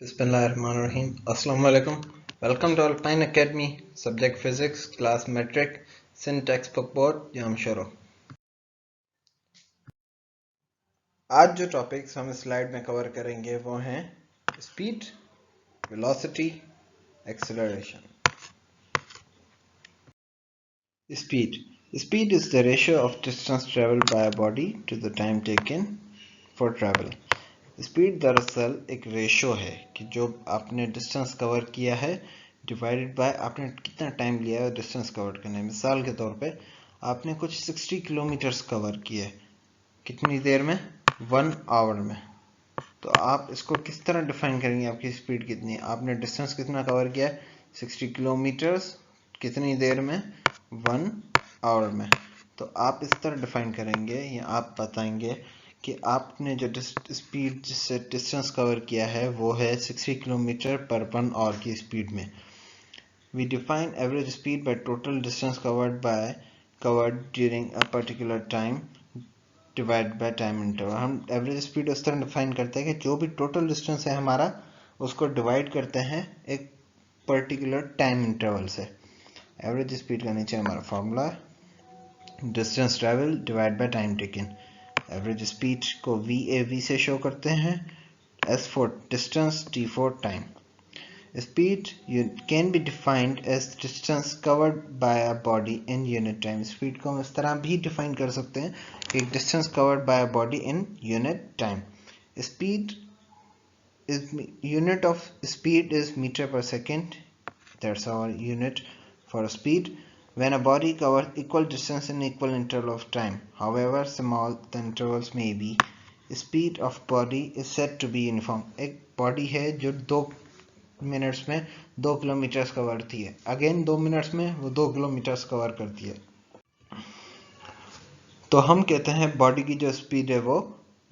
Bismillahirrahmanirrahim. Assalamu alaikum. Welcome to Alpine Academy. Subject Physics, Class Metric, Sindh Textbook Board. Jam Shuru. आज जो topics हम slide में cover करेंगे वो हैं speed, velocity, acceleration. Speed. Speed is the ratio of distance traveled by a body to the time taken for travel. Speed दरअसल एक ratio है कि जो आपने डिस्टेंस कवर किया है डिवाइडेड बाय आपने कितना टाइम लिया है डिस्टेंस कवर करने में. मिसाल के तौर पे आपने कुछ 60 किलोमीटर्स कवर किए कितनी देर में? 1 आवर में. तो आप इसको किस तरह डिफाइन करेंगे आपकी स्पीड कितनी है? आपने डिस्टेंस कितना कवर किया है? 60 किलोमीटर्स कितनी देर में? 1 आवर में. तो आप इस तरह डिफाइन करेंगे या आप बताएंगे कि आपने जो स्पीड जिससे डिस्टेंस कवर किया है वो है 60 किलोमीटर पर 1 आवर की स्पीड में. We define average speed by total distance covered during a particular time divide by time interval. हम एवरेज स्पीड उस तरह डिफाइन करते हैं कि जो भी टोटल डिस्टेंस है हमारा उसको डिवाइड करते हैं एक पर्टिकुलर टाइम इंटरवल से. एवरेज स्पीड का नीचे हमारा formula distance travel divide by time taken. Average speed को VAV से शो करते हैं, S for distance, T for time. Speed can be defined as distance covered by a body in unit time. Speed को हम इस तरह भी define कर सकते हैं कि distance covered by a body in unit time. Speed is unit of speed is meter per second. That's our unit for speed. When a body covers equal distance in equal interval of time, however small the intervals may be, speed of body is said to be uniform. एक body है जो 2 minutes में 2 kilometres cover करती है. Again 2 minutes में वो 2 kilometres cover करती है. तो हम कहते हैं बॉडी की जो स्पीड है वो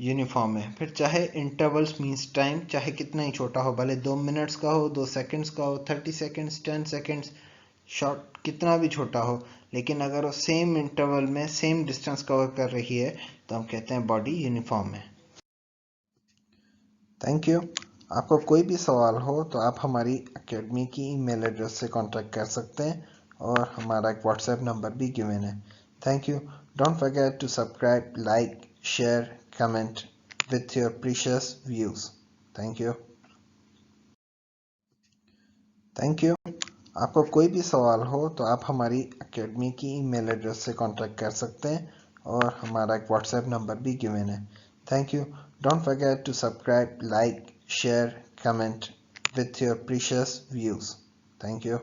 यूनिफॉर्म है. फिर चाहे इंटरवल्स मींस टाइम चाहे कितना ही छोटा हो, भले 2 मिनट्स का हो, 2 सेकंड्स का हो, 30 सेकंड्स, 10 सेकंड्स, शॉर्ट कितना भी छोटा हो, लेकिन अगर वो सेम इंटरवल में सेम डिस्टेंस कवर कर रही है तो हम कहते हैं बॉडी यूनिफॉर्म है. Thank you. आपको कोई भी सवाल हो तो आप हमारी एकेडमी की ईमेल एड्रेस से कांटेक्ट कर सकते हैं और हमारा एक व्हाट्सएप नंबर भी गिवन है. Thank you. Don't forget to subscribe, like, share, comment with your precious views. Thank you. Thank you. आपको कोई भी सवाल हो तो आप हमारी एकेडमी की ईमेल एड्रेस से कांटेक्ट कर सकते हैं और हमारा एक व्हाट्सएप नंबर भी गिवन है. Thank you. Don't forget to subscribe, like, share, comment with your precious views. Thank you.